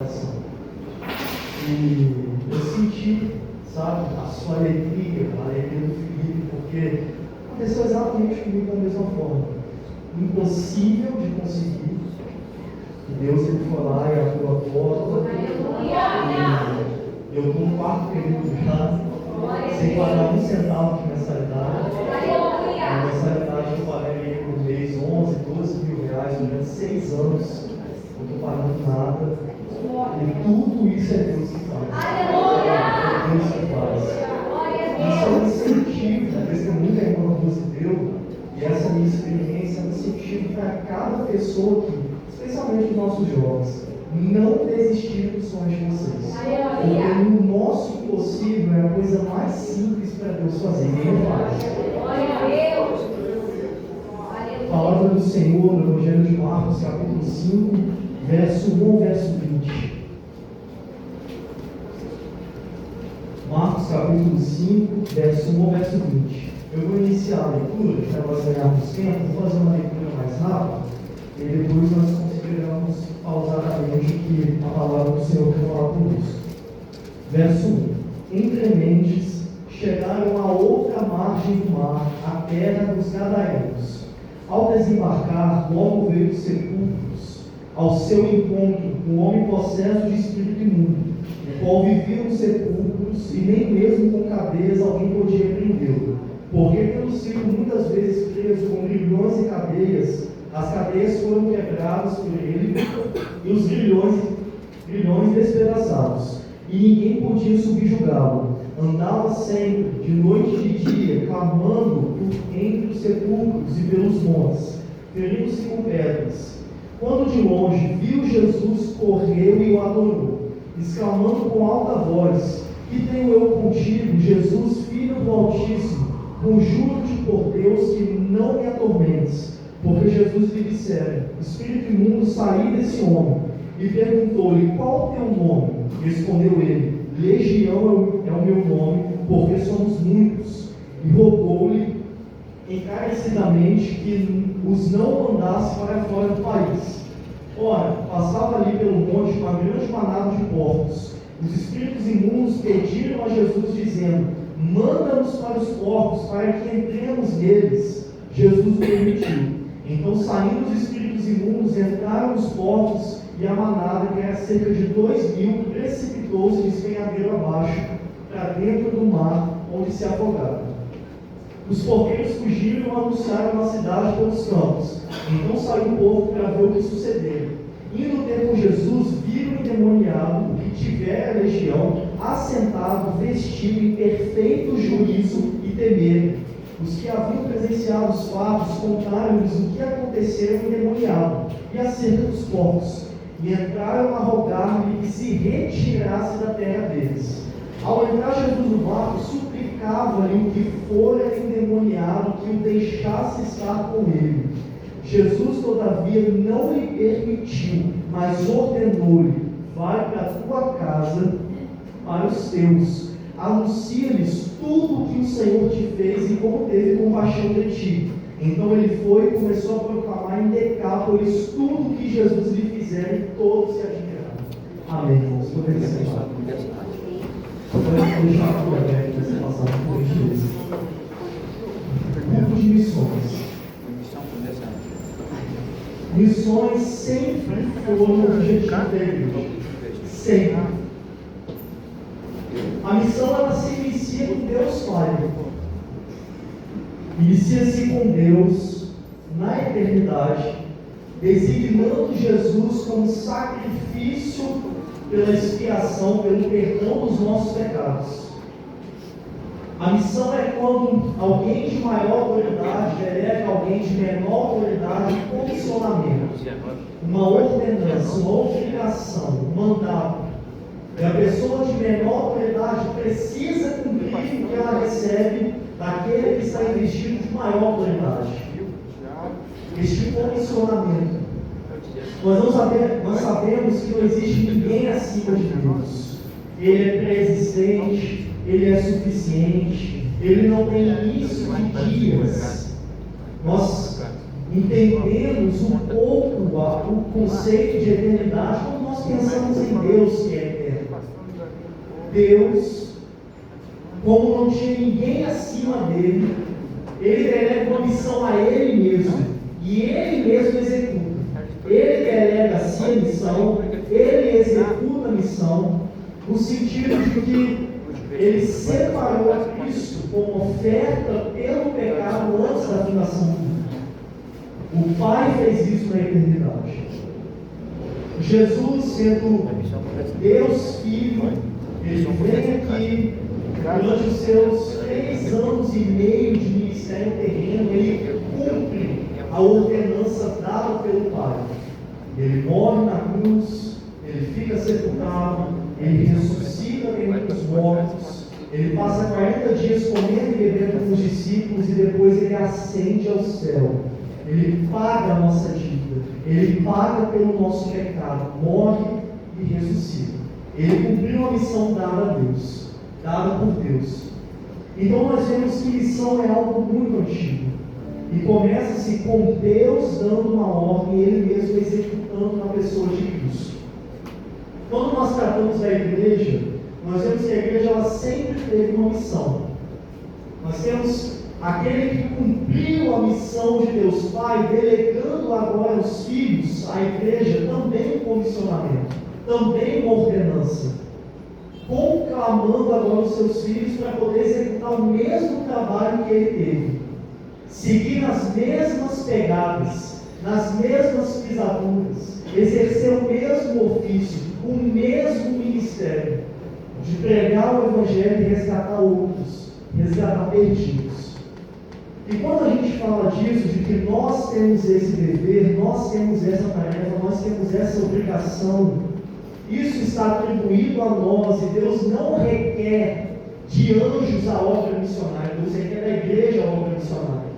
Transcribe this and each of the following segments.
E eu senti, sabe, a sua alegria, a alegria do Felipe, porque aconteceu exatamente comigo da mesma forma. Impossível de conseguir. E Deus ele foi lá e abriu a porta. E eu estou no quarto período já, sem pagar um centavo de mensalidade. A mensalidade eu paguei por mês 11, 12 mil reais durante 6 anos. Não estou pagando nada. E tudo isso é Deus que faz. É Deus que faz. Isso é um incentivo, a testemunha que a irmã Rose deu, e essa minha experiência é um incentivo para cada pessoa aqui, especialmente os nossos jovens, não desistir dos sonhos de vocês. Porque no nosso impossível é a coisa mais simples para Deus fazer, ninguém faz. Palavra do Senhor no Evangelho de Marcos, capítulo 5, verso 1 ao verso 20. Marcos capítulo 5, verso 1 ao verso 20. Eu vou iniciar a leitura, para nós ganharmos tempo, vou fazer uma leitura mais rápida, e depois nós conseguiremos pausadamente que a palavra do Senhor quer falar conosco. Verso 1. Entre mentes, chegaram à outra margem do mar, a terra dos Gadarenos. Ao desembarcar, logo veio dos sepulcros, ao seu encontro, um homem possesso de espírito imundo, o qual vivia nos sepulcros, e nem mesmo com cadeias alguém podia prendê-lo, porque tendo sido muitas vezes preso com grilhões e cadeias, as cadeias foram quebradas por ele, e os grilhões despedaçados, e ninguém podia subjugá-lo. Andava sempre, de noite e de dia, clamando por entre os sepulcros e pelos montes, ferindo-se com pedras. Quando de longe viu Jesus, correu e o adorou, exclamando com alta voz: Que tenho eu contigo, Jesus, Filho do Altíssimo? Conjuro-te por Deus que não me atormentes. Porque Jesus lhe dissera: Espírito imundo, saí desse homem. E perguntou-lhe: Qual o teu nome? Respondeu ele: Legião é o meu nome, porque somos muitos. E rogou-lhe encarecidamente que os não mandasse para fora do país. Ora, passava ali pelo monte uma grande manada de porcos. Os espíritos imundos pediram a Jesus, dizendo: Manda-nos para os porcos, para que entremos neles. Jesus permitiu. Então, saindo os espíritos imundos, entraram nos porcos, e a manada, que era cerca de 2.000, precipitou-se despenhadeiro abaixo, para dentro do mar, onde se afogaram. Os porqueiros fugiram e anunciaram na cidade pelos campos. Então saiu o povo para ver o que sucedera. Indo ter com Jesus, viram o endemoniado, o que tivera a legião, assentado, vestido em perfeito juízo, e temeram. Os que haviam presenciado os fatos contaram-lhes o que aconteceu ao endemoniado e acerca dos porcos, e entraram a rogar-lhe que se retirasse da terra deles. Ao entrar Jesus no barco, suplicava-lhe o que fora endemoniado que o deixasse estar com ele. Jesus, todavia, não lhe permitiu, mas ordenou-lhe: Vai para a tua casa, para os teus, anuncia-lhes tudo o que o Senhor te fez e como teve compaixão de ti. Então ele foi e começou a proclamar em Decápolis tudo o que Jesus lhe fizera, e todos se admiraram. Amém, irmãos. Podemos sentar. Podemos deixar por aberto essa passagem, por gentileza. Grupo de missões. Missões sempre foram o objetivo da igreja. Sempre. A missão, ela se inicia com Deus Pai. Inicia-se com Deus na eternidade, designando Jesus como sacrifício pela expiação, pelo perdão dos nossos pecados. A missão é quando alguém de maior autoridade delega a alguém de menor autoridade um comissionamento, uma ordenança, uma obrigação, um mandato. E a pessoa de menor autoridade precisa cumprir o que ela recebe daquele que está investido de maior autoridade. Este comissionamento. Nós sabemos que não existe ninguém acima de Deus. Ele é pré-existente, Ele é suficiente, Ele não tem início de dias. Nós entendemos um pouco o conceito de eternidade quando nós pensamos em Deus que é eterno. Deus, como não tinha ninguém acima dele, ele delega uma missão a ele mesmo, e ele mesmo executa. Ele delega a si a missão, ele executa a missão, no sentido de que ele separou a Cristo como oferta pelo pecado antes da fundação do mundo. O Pai fez isso na eternidade. Jesus, sendo Deus Filho, ele vem aqui durante os seus 3 anos e meio de ministério terreno, ele cumpre a ordenança dada pelo Pai. Ele morre na cruz, ele fica sepultado, ele ressuscita dentre os mortos, ele passa 40 dias comendo e bebendo com os discípulos e depois ele ascende ao céu. Ele paga a nossa dívida, ele paga pelo nosso pecado, morre e ressuscita. Ele cumpriu a missão dada a Deus, dada por Deus. Então nós vemos que missão é algo muito antigo. E começa-se com Deus dando uma ordem e ele mesmo executando na pessoa de Cristo. Quando nós tratamos da igreja, nós vemos que a igreja ela sempre teve uma missão. Nós temos aquele que cumpriu a missão de Deus Pai, delegando agora aos filhos, à igreja, também um comissionamento, também uma ordenança, conclamando agora os seus filhos para poder executar o mesmo trabalho que ele teve, seguir nas mesmas pegadas, nas mesmas pisaduras, exercer o mesmo ofício, o mesmo ministério, de pregar o Evangelho e resgatar outros, resgatar perdidos. E quando a gente fala disso, de que nós temos esse dever, nós temos essa tarefa, nós temos essa obrigação, isso está atribuído a nós, e Deus não requer de anjos a obra missionária, Deus requer da igreja a obra missionária.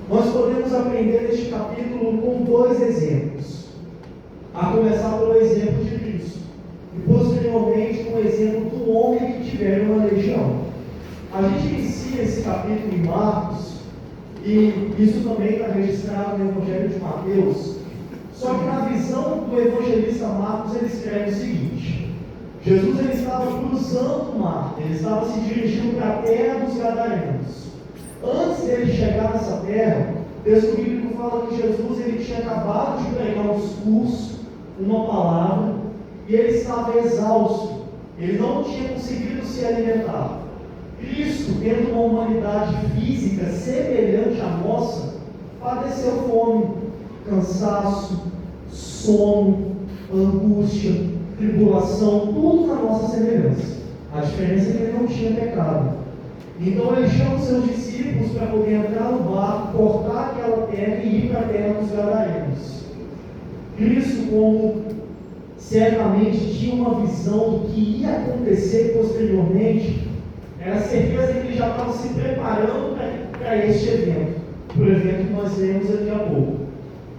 Nós podemos aprender neste capítulo com 2 exemplos, a começar pelo exemplo de Cristo, e posteriormente com o exemplo do homem que tiver uma legião. A gente inicia esse capítulo em Marcos, e isso também está registrado no Evangelho de Mateus, só que na visão do evangelista Marcos ele escreve o seguinte: Jesus ele estava cruzando o mar, ele estava se dirigindo para a terra dos Gadarenos. Antes dele chegar nessa terra, o texto bíblico fala que Jesus ele tinha acabado de pregar um discurso, uma palavra, e ele estava exausto, ele não tinha conseguido se alimentar. Cristo, tendo uma humanidade física semelhante à nossa, padeceu fome, cansaço, sono, angústia, tribulação, tudo na nossa semelhança. A diferença é que ele não tinha pecado. Então ele chama os seus discípulos para poder entrar no barco, cortar aquela terra e ir para a terra dos Gadarenos. Cristo, como certamente tinha uma visão do que ia acontecer posteriormente, era a certeza que ele já estava se preparando para este evento, para o evento que nós veremos daqui a pouco.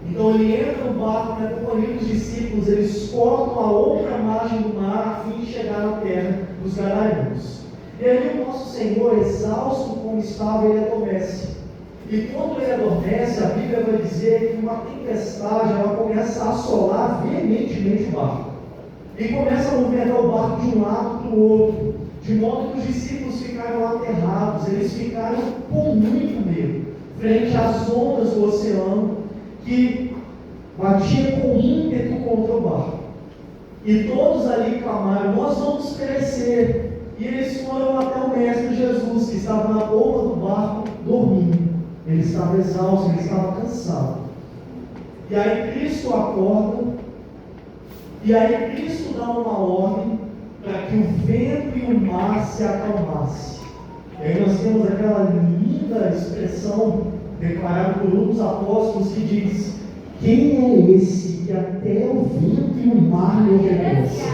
Então ele entra no barco na companhia dos discípulos, eles cortam a outra margem do mar a fim de chegar na terra dos Gadarenos. E aí o nosso Senhor, exausto como estava, ele adormece. E quando ele adormece, a Bíblia vai dizer que uma tempestade ela começa a assolar veementemente o barco. E começa a movimentar o barco de um lado para o outro, de modo que os discípulos ficaram aterrados, eles ficaram com muito medo, frente às ondas do oceano, que batia com ímpeto contra o barco. E todos ali clamaram: nós vamos perecer. E eles foram até o Mestre Jesus, que estava na polpa do barco, dormindo. Ele estava exausto, ele estava cansado. E aí Cristo acorda, e aí Cristo dá uma ordem para que o vento e o mar se acalmasse. E aí nós temos aquela linda expressão declarada por um dos apóstolos que diz: quem é esse que até o vento e o mar lhe obedecem?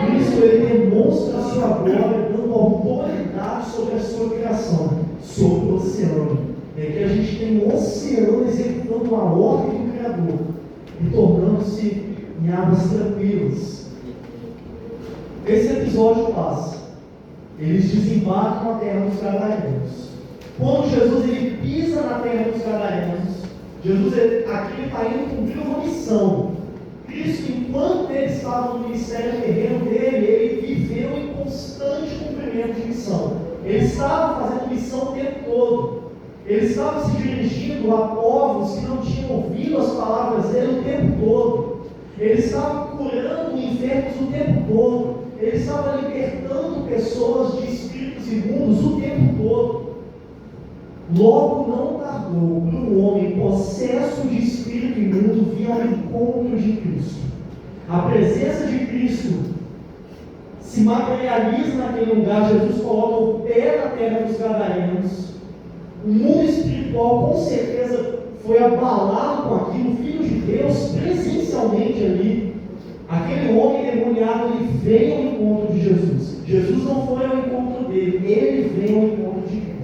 Cristo ele demonstra a sua glória, dando autoridade sobre a sua criação, sobre o oceano. É que a gente tem um oceano executando a ordem do Criador e tornando-se em águas tranquilas. Esse episódio passa, eles desembarcam na terra dos Gadarenos. Quando Jesus ele pisa na terra dos Gadarenos, Jesus aqui está indo cumprir uma missão. Cristo, enquanto ele estava no ministério terreno dele, ele viveu em constante cumprimento de missão. Ele estava fazendo missão o tempo todo. Ele estava se dirigindo a povos que não tinham ouvido as palavras dele o tempo todo. Ele estava curando enfermos o tempo todo. Ele estava libertando pessoas de espíritos imundos o tempo todo. Logo não tardou para um homem possesso de espírito imundo vir ao encontro de Cristo. A presença de Cristo se materializa naquele lugar. Jesus coloca o pé na terra dos gadarenos. O mundo espiritual com certeza foi abalado com aquilo. O Filho de Deus presencialmente ali. Aquele homem endemoniado, ele veio ao encontro de Jesus. Jesus não foi ao encontro dele, ele veio ao encontro de Cristo.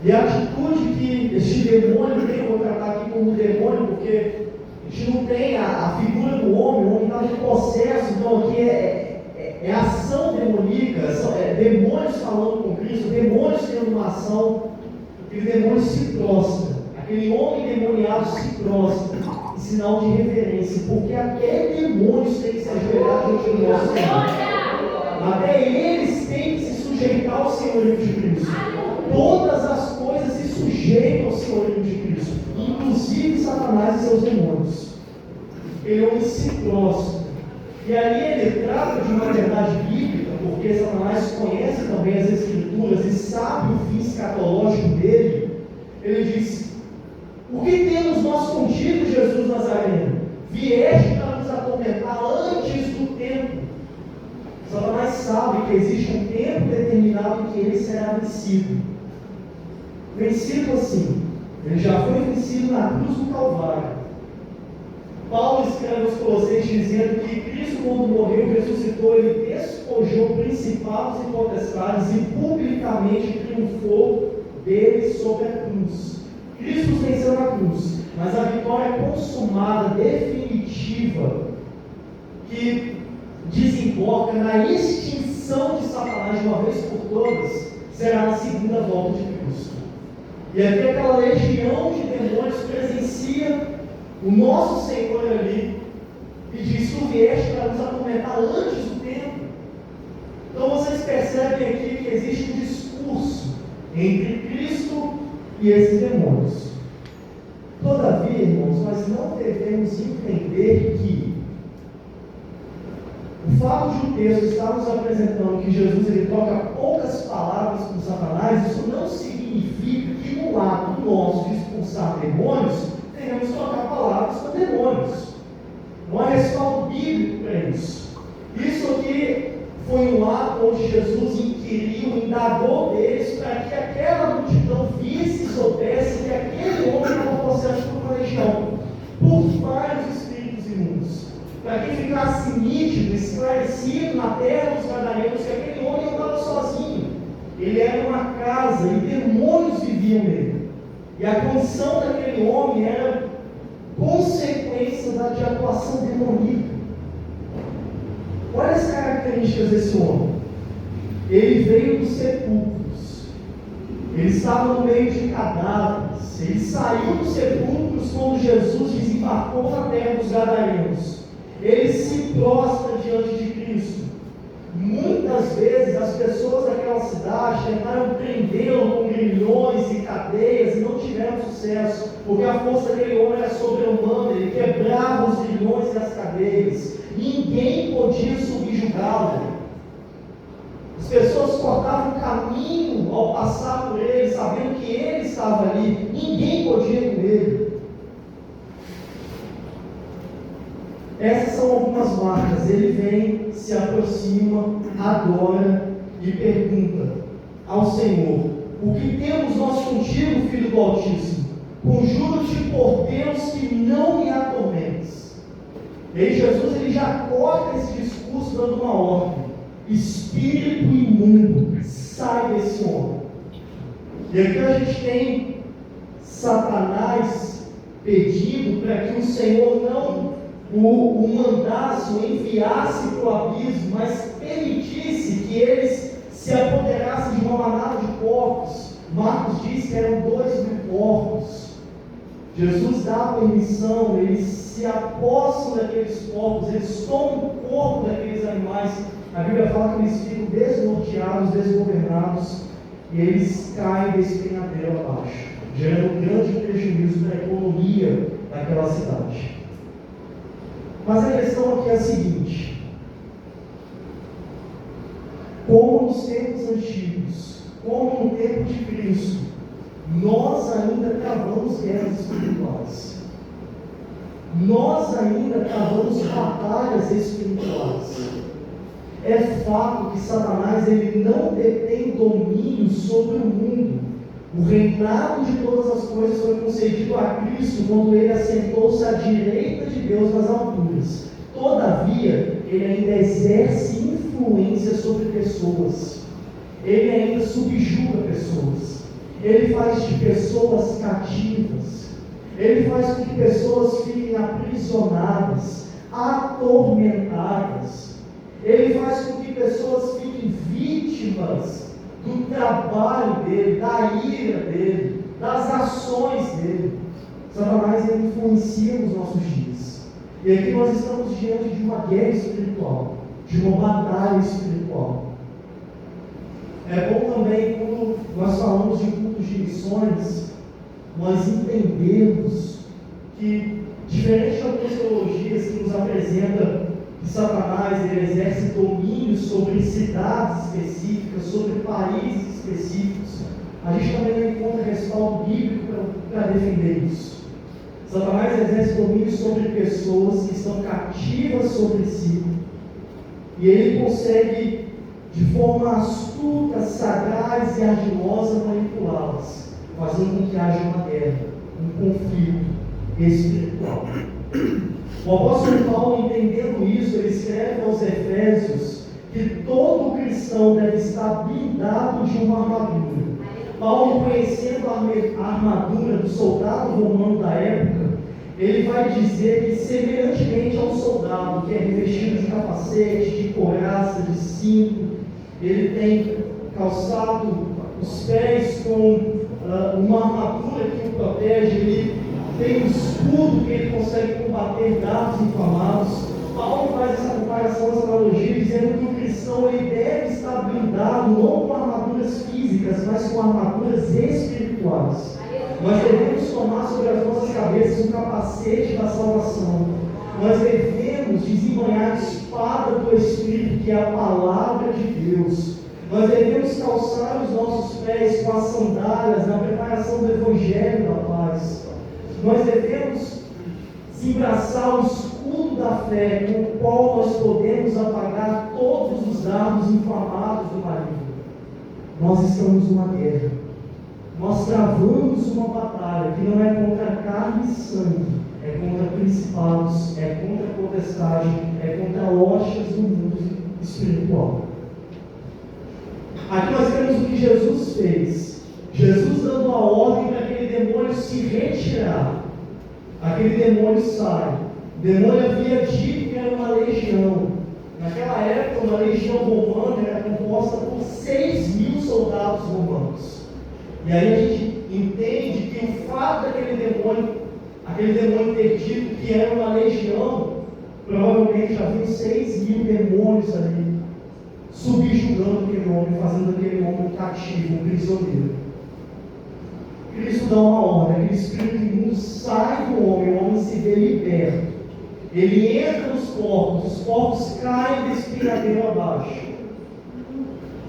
E a atitude que este demônio tem, eu vou tratar aqui como demônio, porque a gente não tem a figura do homem, o homem está em processo, então aqui é ação demoníaca, demônios falando com Cristo, demônios tendo uma ação, aquele demônio se prostra, aquele homem endemoniado se prostra, em sinal de reverência, porque até demônios têm que se ajoelhar diante do nosso Senhor, até eles têm que se sujeitar ao senhorio de Cristo. Todas as coisas se sujeitam ao senhorio de Cristo, inclusive Satanás e seus demônios. Ele homem se prostra. E ali ele trata de uma verdade bíblica, porque Satanás conhece também as Escrituras e sabe o fim escatológico dele. Ele diz: o que temos nós contigo, Jesus Nazareno? Vieste para nos atormentar antes do tempo. Satanás sabe que existe um tempo determinado em que ele será vencido. Vencido assim, ele já foi vencido na cruz do Calvário. Paulo escreve aos Colossenses dizendo que Cristo, quando morreu, ressuscitou, ele despojou principados e potestades e publicamente triunfou deles sobre a cruz. Cristo venceu na cruz, mas a vitória consumada, definitiva, que desemboca na extinção de Satanás de uma vez por todas, será na segunda volta de Cristo. E aqui aquela legião de demônios presencia o nosso Senhor ali e diz: tu vieste para nos atormentar antes do tempo. Então vocês percebem aqui que existe um discurso entre Cristo e esses demônios. Todavia, irmãos, nós não devemos entender que o fato de o texto estar nos apresentando que Jesus ele troca poucas palavras com Satanás, isso não significa que no ato nosso de expulsar demônios, devemos trocar palavras com demônios. Não há respaldo bíblico para isso. Isso aqui foi um ato onde Jesus inquiriu, indagou deles, para que aquela multidão visse e soubesse que aquele homem estava possesso por uma legião, por vários espíritos imundos, para que ficasse nítido, esclarecido na terra dos gadarenos que aquele homem não estava sozinho. Ele era uma casa e demônios viviam nele. E a condição daquele homem era consequência de atuação demoníaca. Olha as características desse homem. Ele veio dos sepulcros. Ele estava no meio de cadáveres. Ele saiu dos sepulcros quando Jesus desembarcou na terra dos gadarenos. Ele se prostra diante de Cristo. Muitas vezes as pessoas daquela cidade tentaram prendê-lo com grilhões e cadeias e não tiveram sucesso, porque a força daquele homem era sobre-humana, ele quebrava os grilhões e as cadeias, ninguém podia subjugá-lo. As pessoas cortavam o caminho ao passar por ele, sabendo que ele estava ali, ninguém podia com ele. Essas são algumas marcas. Ele vem, se aproxima, adora e pergunta ao Senhor: o que temos nós contigo, Filho do Altíssimo? Conjuro-te por Deus que não me atormentes. E aí Jesus ele já corta esse discurso dando uma ordem: espírito imundo, sai desse homem. E aqui a gente tem Satanás pedindo para que o Senhor não o mandasse, o enviasse para o abismo, mas permitisse que eles se apoderassem de uma manada de porcos. Marcos diz que eram 2.000 porcos. Jesus dá a permissão, eles se apossam daqueles corpos, eles tomam o corpo daqueles animais. A Bíblia fala que eles ficam desnorteados, desgovernados, e eles caem desse despenhadeiro abaixo, gerando um grande prejuízo para a economia daquela cidade. Mas a questão aqui é a seguinte: como nos tempos antigos, como no tempo de Cristo, nós ainda travamos guerras espirituais. Nós ainda travamos batalhas espirituais. É fato que Satanás ele não detém domínio sobre o mundo. O reinado de todas as coisas foi concedido a Cristo quando ele assentou-se à direita de Deus nas alturas. Todavia, ele ainda exerce influência sobre pessoas. Ele ainda subjuga pessoas. Ele faz de pessoas cativas. Ele faz com que pessoas fiquem aprisionadas, atormentadas. Ele faz com que pessoas fiquem vítimas do trabalho dele, da ira dele, das ações dele. Satanás ele influencia nos nossos dias. E aqui nós estamos diante de uma guerra espiritual, de uma batalha espiritual. É bom também, quando nós falamos de cultos de missões, nós entendemos que, diferente de algumas teologias que nos apresentam que Satanás ele exerce domínio sobre cidades específicas, sobre países específicos, a gente também não encontra respaldo bíblico para defender isso. Satanás exerce domínio sobre pessoas que estão cativas sobre si, e ele consegue, de forma astuta, sagaz e ardilosa, manipulá-las, fazendo com que haja uma guerra, um conflito espiritual. O apóstolo Paulo, entendendo isso, ele escreve aos Efésios que todo cristão deve estar blindado de uma armadura. Paulo, conhecendo a armadura do soldado romano da época, ele vai dizer que, semelhantemente ao soldado que é revestido de capacete, de couraça, de cinto, ele tem calçado os pés com uma armadura que o protege, ele tem um escudo que ele consegue combater dardos inflamados. Paulo faz essa comparação, essa analogia, dizendo que o cristão ele deve estar blindado não com armaduras físicas, mas com armaduras espirituais. Nós devemos tomar sobre as nossas cabeças o capacete da salvação. Nós devemos desembanhar a espada do Espírito, que é a palavra de Deus. Nós devemos calçar os nossos pés com as sandálias na preparação do Evangelho da paz. Nós devemos desembraçar o escudo da fé, com o qual nós podemos apagar todos os dardos inflamados do maligno. Nós estamos numa guerra. Nós travamos uma batalha que não é contra carne e sangue, é contra principados, é contra potestade, é contra lojas do mundo espiritual. Aqui nós temos o que Jesus fez. Jesus dando a ordem para aquele demônio se retirar. Aquele demônio sai. O demônio havia dito que era uma legião. Naquela época, uma legião romana era composta por 6.000 soldados romanos. E aí a gente entende que o fato daquele demônio ter dito que era uma legião, provavelmente já viu 6.000 demônios ali, subjugando aquele homem, fazendo aquele homem cativo, um prisioneiro. Cristo dá uma ordem, aquele espírito imundo sai do homem, o homem se vê liberto. Ele entra nos corpos, os corpos caem desse despenhadeiro abaixo.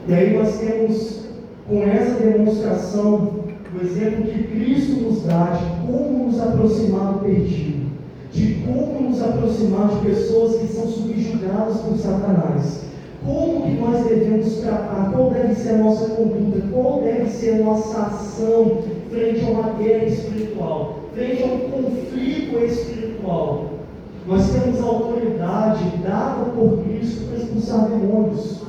E aí nós temos, com essa demonstração, o exemplo que Cristo nos dá de como nos aproximar do perdido, de como nos aproximar de pessoas que são subjugadas por Satanás, como que nós devemos tratar, qual deve ser a nossa conduta, qual deve ser a nossa ação frente a uma guerra espiritual, frente a um conflito espiritual. Nós temos a autoridade dada por Cristo para expulsar demônios.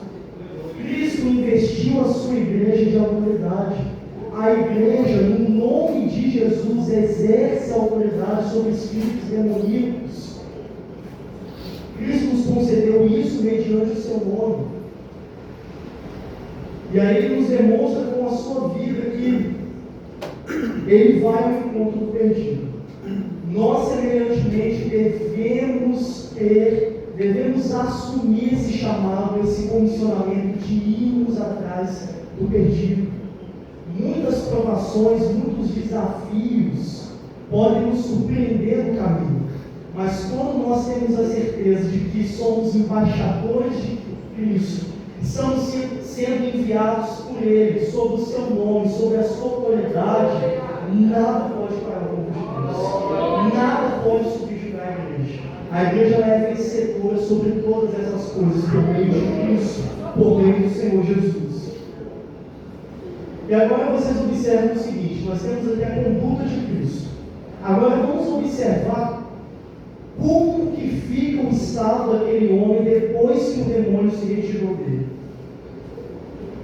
Cristo investiu a sua igreja de autoridade. A igreja, no nome de Jesus, exerce a autoridade sobre espíritos demoníacos. Cristo nos concedeu isso mediante o seu nome. E aí ele nos demonstra com a sua vida que ele vai ao encontro do perdido. nós semelhantemente devemos assumir esse chamado, esse comissionamento de irmos atrás do perdido. Muitas provações, muitos desafios podem nos surpreender no caminho, mas quando nós temos a certeza de que somos embaixadores de Cristo, estamos sendo enviados por Ele, sob o seu nome, sob a sua autoridade, nada pode parar o povo de Deus, nada pode subjugar a igreja. A igreja é vencedora sobre todas essas coisas, por meio de Cristo, por meio do Senhor Jesus. E agora vocês observam o seguinte: nós temos aqui a conduta de Cristo. Agora vamos observar como que fica o estado daquele homem depois que o demônio se retirou dele.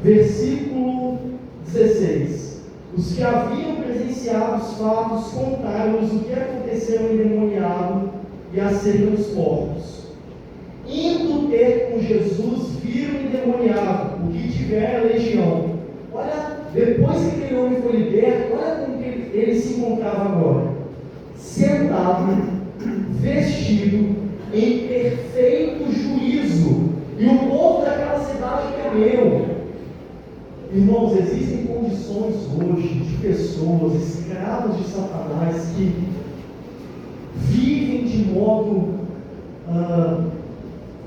Versículo 16. Os que haviam presenciado os fatos contaram-lhes o que aconteceu ao endemoniado e acerca dos porcos. Indo ter com Jesus, viram o endemoniado, o que tivera legião. Olha, depois que aquele homem foi liberto, olha como que ele se encontrava agora. Sentado, vestido, em perfeito juízo. E o povo daquela cidade temeu. Irmãos, existem condições hoje de pessoas, escravos de Satanás, que vivem de modo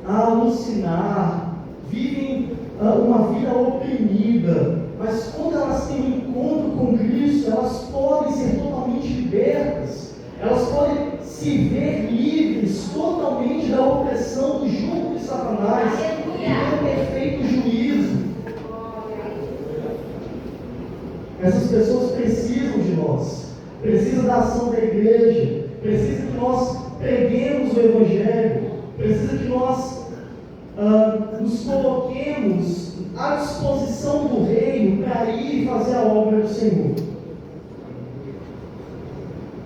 a alucinar, vivem uma vida oprimida, mas quando elas têm um encontro com Cristo, elas podem ser totalmente libertas, elas podem se ver livres totalmente da opressão do jugo de Satanás, e do perfeito juízo. Essas pessoas precisam de nós, precisam da ação da igreja, precisam que nós preguemos o Evangelho, precisam que nós nos coloquemos à disposição do reino para ir fazer a obra do Senhor.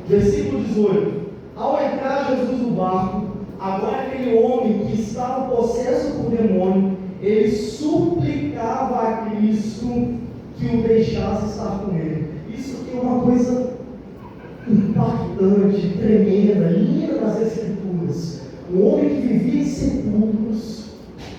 Versículo 18. Ao entrar Jesus no barco, agora aquele homem que estava possesso por demônio, ele suplicava a Cristo que o deixasse estar com ele. Isso aqui é uma coisa impactante, tremenda, linda nas Escrituras. O homem que vivia em sepulcros,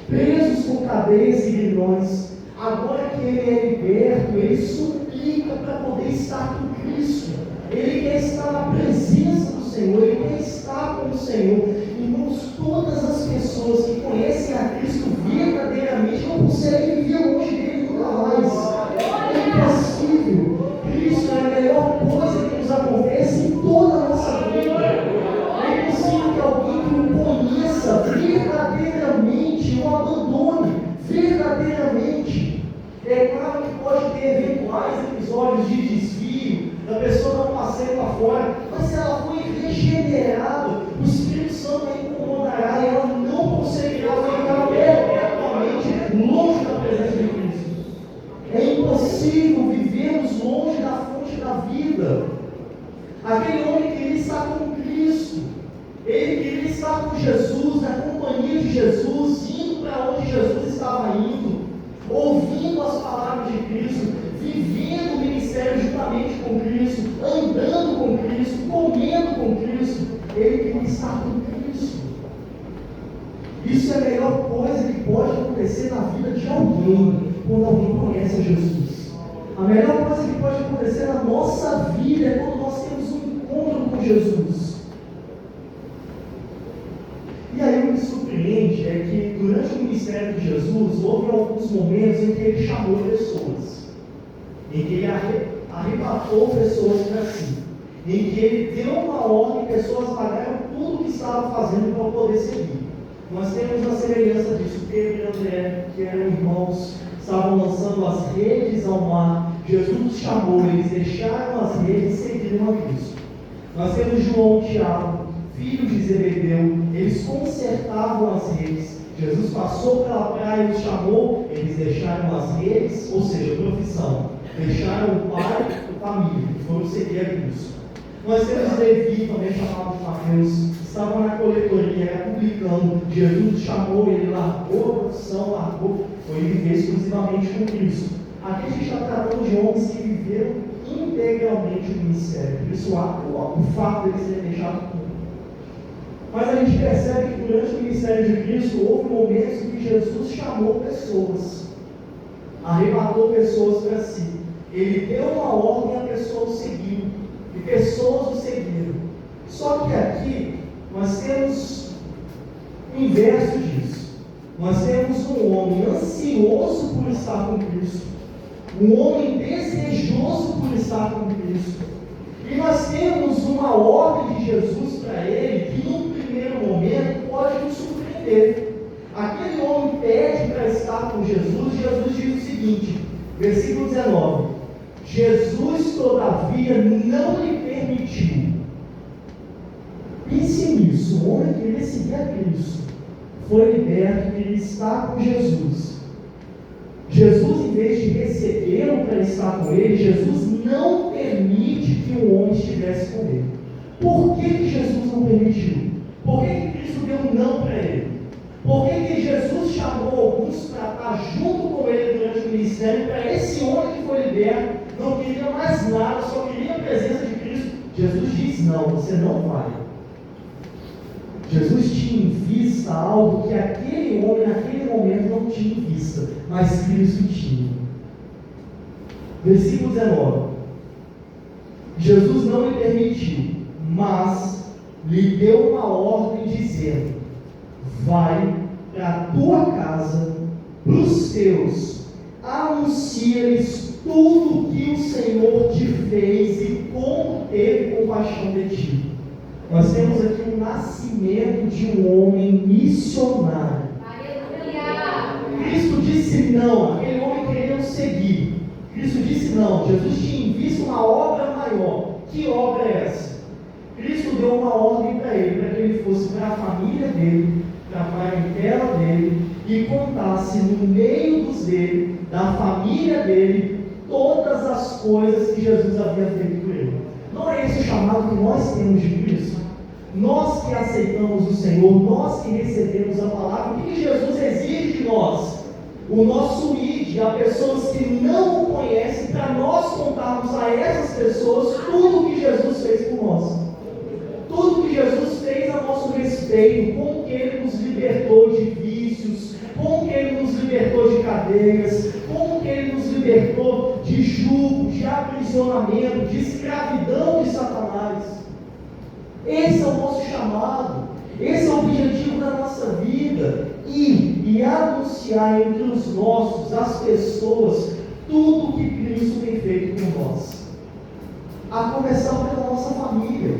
presos com cadeias e grilhões, agora que ele é liberto, ele suplica para poder estar com Cristo. Ele quer estar na presença do Senhor, ele quer estar com o Senhor. Irmãos, todas as pessoas que conhecem a Cristo verdadeiramente não conseguem viver longe dele nunca mais. É impossível. Cristo é a melhor coisa que nos acontece em toda a nossa vida. É impossível que alguém que o conheça verdadeiramente o abandone verdadeiramente. É claro que pode ter eventuais episódios de desvio, da pessoa dar um passeio lá fora, mas se ela foi regenerada, o Espírito Santo a incomodará e ela não conseguirá ficar perpetuamente longe da presença de Cristo. É impossível vivermos longe da fonte da vida. Aquele homem queria estar com Cristo, ele queria estar com Jesus, na companhia de Jesus, indo para onde Jesus estava indo, ouvindo as palavras de Cristo, vivendo o ministério juntamente com Cristo, andando com Cristo, comendo com Cristo. Ele queria estar com Cristo. Isso é a melhor coisa que pode acontecer na vida de alguém quando alguém conhece a Jesus. A melhor coisa que pode acontecer na nossa vida é quando nós temos um encontro com Jesus. E aí o que me surpreende é que durante o ministério de Jesus houve alguns momentos em que ele chamou pessoas, em que ele arrebatou pessoas para si, em que ele deu uma ordem e pessoas pagaram tudo o que estavam fazendo para poder seguir. Nós temos a semelhança disso. Pedro e André, que eram irmãos, estavam lançando as redes ao mar. Jesus os chamou, eles deixaram as redes e seguiram a Cristo. Nós temos João e Tiago, filhos de Zebedeu, eles consertavam as redes. Jesus passou pela praia e os chamou, eles deixaram as redes, ou seja, profissão, deixaram o pai e a família, e foram seguir a Cristo. Nós temos Levi, também chamado de Mateus, estavam na coletoria, era publicando. Jesus os chamou, ele largou a profissão, foi viver exclusivamente com Cristo. Aqui a gente está tratando de homens que viveram integralmente o ministério, por isso o fato dele ser deixado público. Mas a gente percebe que durante o ministério de Cristo houve momentos em que Jesus chamou pessoas, arrebatou pessoas para si. Ele deu uma ordem e a pessoa o seguiu, e pessoas o seguiram. Só que aqui nós temos o inverso disso. Nós temos um homem ansioso por estar com Cristo, um homem desejoso por estar com Cristo, e nós temos uma ordem de Jesus para ele que num primeiro momento pode nos surpreender. Aquele homem pede para estar com Jesus, e Jesus diz o seguinte, versículo 19: Jesus todavia não lhe permitiu. Pense nisso, o homem que queria seguir a Cristo foi liberto, queria estar com Jesus. Jesus, em vez de recebê-lo para estar com ele, Jesus não permite que o homem estivesse com ele. Por que Jesus não permitiu? Por que Cristo deu um não para ele? Por que Jesus chamou alguns para estar junto com ele durante o ministério, para esse homem que foi liberto, não queria mais nada, só queria a presença de Cristo? Jesus diz: não, você não vai. Jesus tinha em vista algo que aquele homem naquele momento não tinha em vista, mas Cristo tinha. Versículo 19: Jesus não lhe permitiu, mas lhe deu uma ordem dizendo: vai para a tua casa, para os teus, anuncia-lhes tudo o que o Senhor te fez e como teve compaixão de ti. Nós temos aqui o nascimento de um homem missionário. Cristo disse não, aquele homem queria o seguir. Cristo disse não, Jesus tinha em vista uma obra maior. Que obra é essa? Cristo deu uma ordem para que ele fosse para a família dele, para a parentela dele, e contasse no meio dele, da família dele, todas as coisas que Jesus havia feito por ele. Não é esse o chamado que nós temos de Cristo? Nós que aceitamos o Senhor, nós que recebemos a palavra, o que Jesus exige de nós? O nosso ID, a pessoas que não o conhecem, para nós contarmos a essas pessoas tudo o que Jesus fez por nós. Tudo que Jesus fez a nosso respeito, como que Ele nos libertou de vícios, como que Ele nos libertou de cadeias, como que Ele nos libertou de jugo, de aprisionamento, de escravidão de Satanás. Esse é o nosso chamado, esse é o objetivo da nossa vida, ir e anunciar entre os nossos, as pessoas, tudo o que Cristo tem feito por nós, a começar pela nossa família.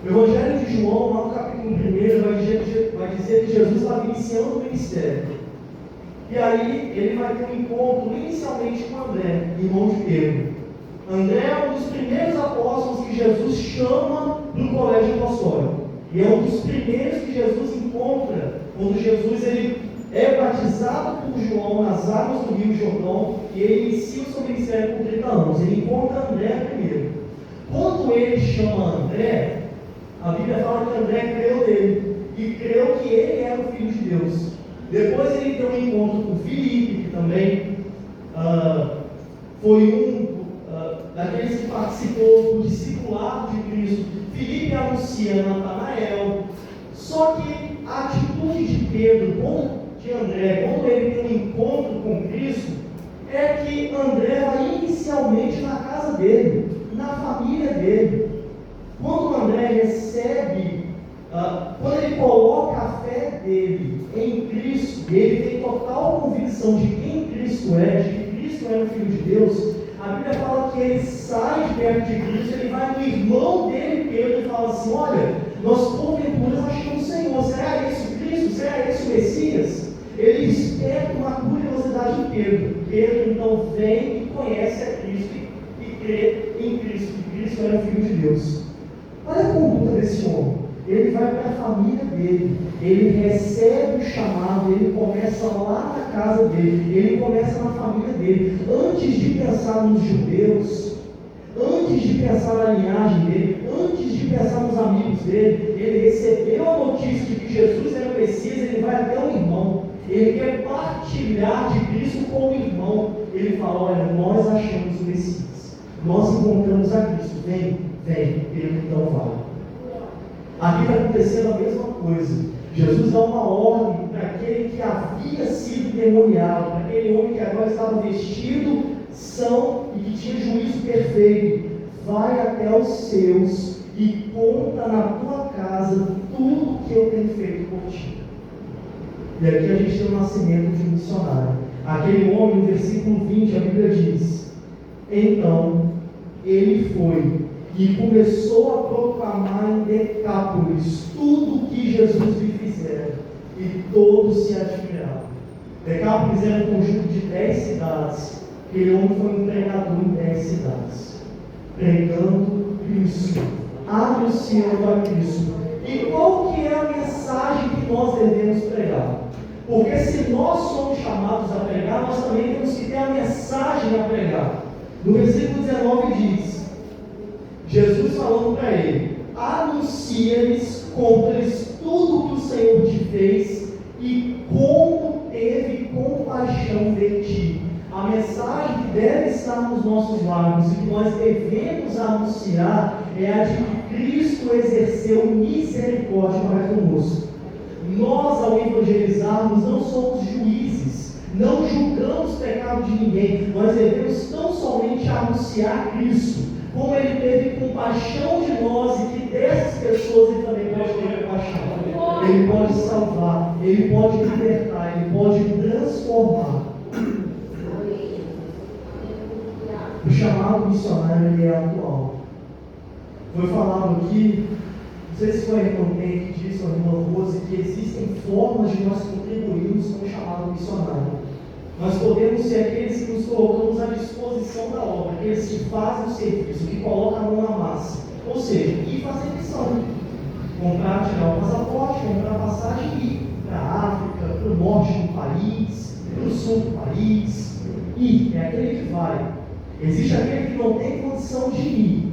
O Evangelho de João, lá no capítulo 1, vai dizer que Jesus estava iniciando o ministério. E aí ele vai ter um encontro inicialmente com André, irmão de Pedro. André é um dos primeiros apóstolos que Jesus chama para o colégio apostólico. E é um dos primeiros que Jesus encontra, quando Jesus ele é batizado por João nas águas do Rio Jordão, e ele inicia o seu ministério por 30 anos. Ele encontra André primeiro. Quando ele chama André, a Bíblia fala que André creu nele, e creu que ele era o Filho de Deus. Depois ele tem um encontro com Filipe, que também foi daqueles que participou do discipulado de Cristo. Filipe anuncia Natanael. Só que a atitude de Pedro, de André, quando ele tem um encontro com Cristo, é que André vai inicialmente na casa dele, na família dele. Quando André recebe, quando ele coloca a fé dele em Cristo, ele tem total convicção de quem Cristo é, de que Cristo é o Filho de Deus. A Bíblia fala que ele sai de perto de Cristo, ele vai no irmão dele, Pedro, e fala assim: olha, nós porventura achamos o Senhor, será esse o Cristo? Será esse o Messias? Ele desperta uma curiosidade em Pedro. Pedro então vem e conhece a Cristo e crê em Cristo, que Cristo era o Filho de Deus. Olha a conduta desse homem. Ele vai para a família dele, ele recebe o chamado, ele começa lá na casa dele, ele começa na família dele. Antes de pensar nos judeus, antes de pensar na linhagem dele, antes de pensar nos amigos dele, ele recebeu a notícia de que Jesus era o Messias, ele vai até o irmão, ele quer partilhar de Cristo com o irmão. Ele fala: olha, nós achamos o Messias. Nós encontramos a Cristo. Vem, Pedro, então vai. Aqui está acontecendo a mesma coisa. Jesus dá uma ordem para aquele que havia sido demoniado, para aquele homem que agora estava vestido, são e que tinha juízo perfeito. Vai até os seus e conta na tua casa tudo que eu tenho feito por ti. E aqui a gente tem o nascimento de um missionário. Aquele homem, no versículo 20, a Bíblia diz: então ele foi e começou a proclamar em Decápolis tudo o que Jesus lhe fizera, e todos se admiravam. Decápolis era um conjunto de 10 cidades. Aquele homem foi um pregador em 10 cidades, pregando Cristo, anunciando a Cristo. E qual que é a mensagem que nós devemos pregar? Porque se nós somos chamados a pregar, nós também temos que ter a mensagem a pregar. No versículo 19 diz, Jesus falando para ele: anuncia-lhes, conta-lhes tudo que o Senhor te fez e como teve compaixão de ti. A mensagem que deve estar nos nossos lábios e que nós devemos anunciar é a de que Cristo exerceu misericórdia para conosco. Nós, ao evangelizarmos, não somos juízes, não julgamos o pecado de ninguém. Nós devemos tão somente anunciar Cristo, como Ele teve compaixão de nós, e que dessas pessoas Ele também pode ter compaixão. Ele pode salvar, Ele pode libertar, Ele pode transformar. O chamado missionário, ele é atual. Foi falado aqui, não sei se foi a irmã que disse, ou a irmã Rose, que existem formas de nós contribuirmos com o chamado missionário. Nós podemos ser aqueles que nos colocamos à disposição da obra, aqueles que fazem o serviço, que colocam a mão na massa. Ou seja, ir fazer missão. Comprar, tirar o passaporte, comprar passagem e ir para a África, para o norte do país, para o sul do país. Ir, é aquele que vai. Existe aquele que não tem condição de ir,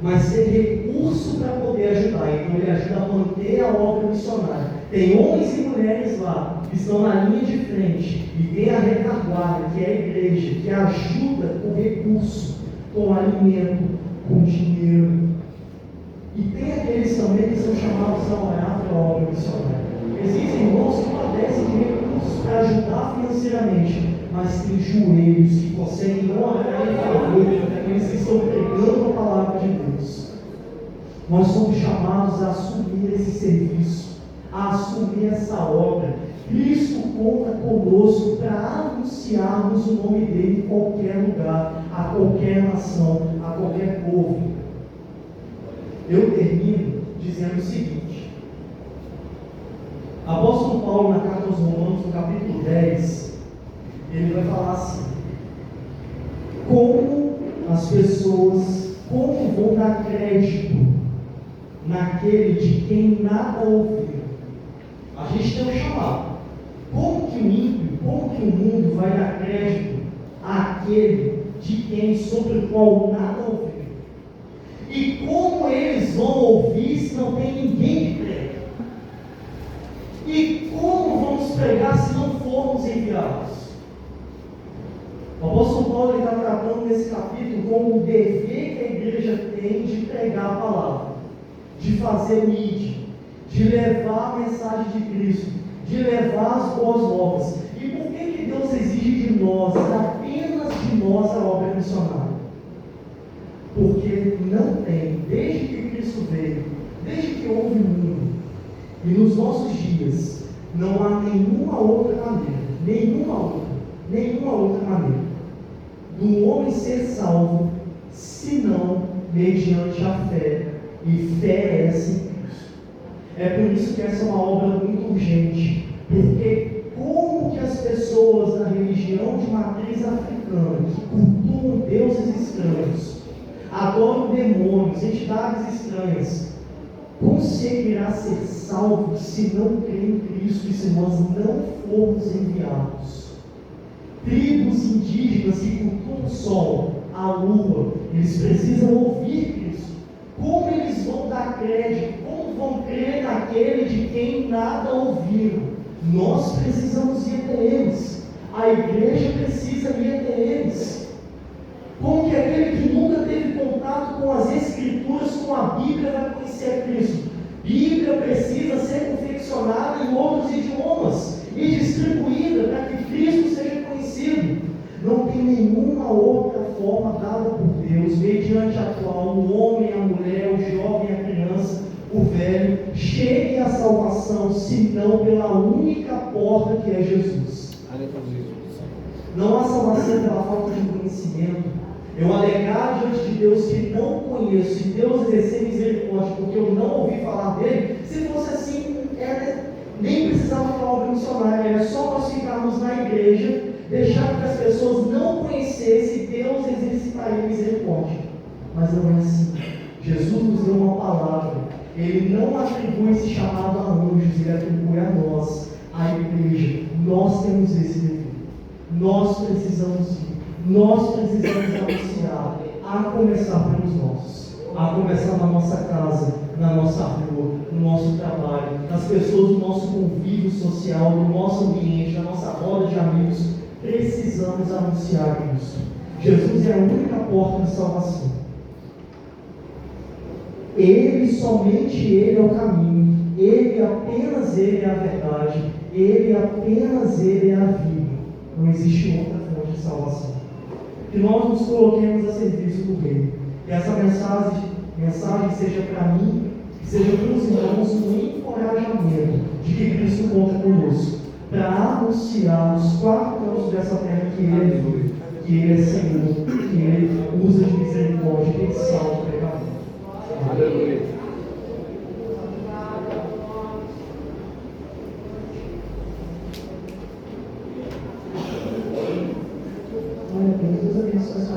mas tem recurso para poder ajudar. Então ele ajuda a manter a obra missionária. Tem homens e mulheres lá que estão na linha de frente, e tem a retaguarda, que é a igreja, que ajuda com recurso, com alimento, com dinheiro. E tem aqueles também que são chamados a orar pela obra missionária. Existem irmãos que padecem de recursos para ajudar financeiramente, mas tem joelhos que conseguem orar em favor daqueles que estão pregando a palavra de Deus. Nós somos chamados a assumir esse serviço, a assumir essa obra. Cristo conta conosco para anunciarmos o nome dele em qualquer lugar, a qualquer nação, a qualquer povo. Eu termino dizendo o seguinte: apóstolo Paulo, na carta aos Romanos, no capítulo 10, ele vai falar assim: como as pessoas, como vão dar crédito naquele de quem nada ouviram? A gente tem um chamado. Como que o ímpio, como que o mundo vai dar crédito àquele de quem, sobre o qual nada ouviram? E como eles vão ouvir se não tem ninguém que pregue? E como vamos pregar se não formos enviados? O apóstolo Paulo está tratando nesse capítulo como o dever que a igreja tem de pregar a palavra, de fazer o ID, de levar a mensagem de Cristo, de levar as boas novas. E por que Deus exige de nós, apenas de nós, a obra missionária? Porque não tem, desde que Cristo veio, desde que houve o mundo, e nos nossos dias, não há nenhuma outra maneira do homem ser salvo, senão mediante a fé, e fé é essa em Cristo. É por isso que essa é uma obra muito urgente, porque como que as pessoas da religião de matriz africana, que cultuam deuses estranhos, adoram demônios, entidades estranhas, conseguirá ser salvo se não crer em Cristo e se nós não formos enviados? Tribos indígenas que cultuam o sol, a lua, eles precisam ouvir Cristo. Como eles vão dar crédito? Como vão crer naquele de quem nada ouviram? Nós precisamos ir até eles. A igreja precisa ir até eles. Como que aquele que nunca teve contato com as Escrituras, com a Bíblia, vai conhecer a Cristo? Bíblia precisa ser confeccionada em outros idiomas e distribuída para que Cristo seja conhecido. Não tem nenhuma outra forma dada por Deus, mediante a qual o homem, a mulher, o jovem, a criança, o velho, chegue à salvação, senão pela única porta que é Jesus. Não há salvação pela falta de conhecimento. Eu alegar diante de Deus que não conheço, e Deus exercer misericórdia, porque eu não ouvi falar dele. Se fosse assim, nem precisava falar obra missionária, era só nós ficarmos na igreja, deixar que as pessoas não conhecessem, Deus exercitaria misericórdia. Mas não é assim. Jesus nos deu uma palavra, ele não atribui esse chamado a anjos, ele atribui a nós, a igreja. Nós temos esse dever, nós precisamos ir. Nós precisamos anunciar, a começar pelos nossos, a começar na nossa casa, na nossa rua, no nosso trabalho, nas pessoas do nosso convívio social, no nosso ambiente, na nossa roda de amigos. Precisamos anunciar Cristo. Jesus é a única porta de salvação. Ele, somente Ele é o caminho. Ele, apenas Ele é a verdade. Ele, apenas Ele é a vida. Não existe outra fonte de salvação. Que nós nos coloquemos a serviço do Rei. Que essa mensagem seja para mim, que seja para os irmãos um encorajamento de que Cristo conta conosco, para anunciar os 4 cantos dessa terra que Ele é Senhor, que Ele usa de misericórdia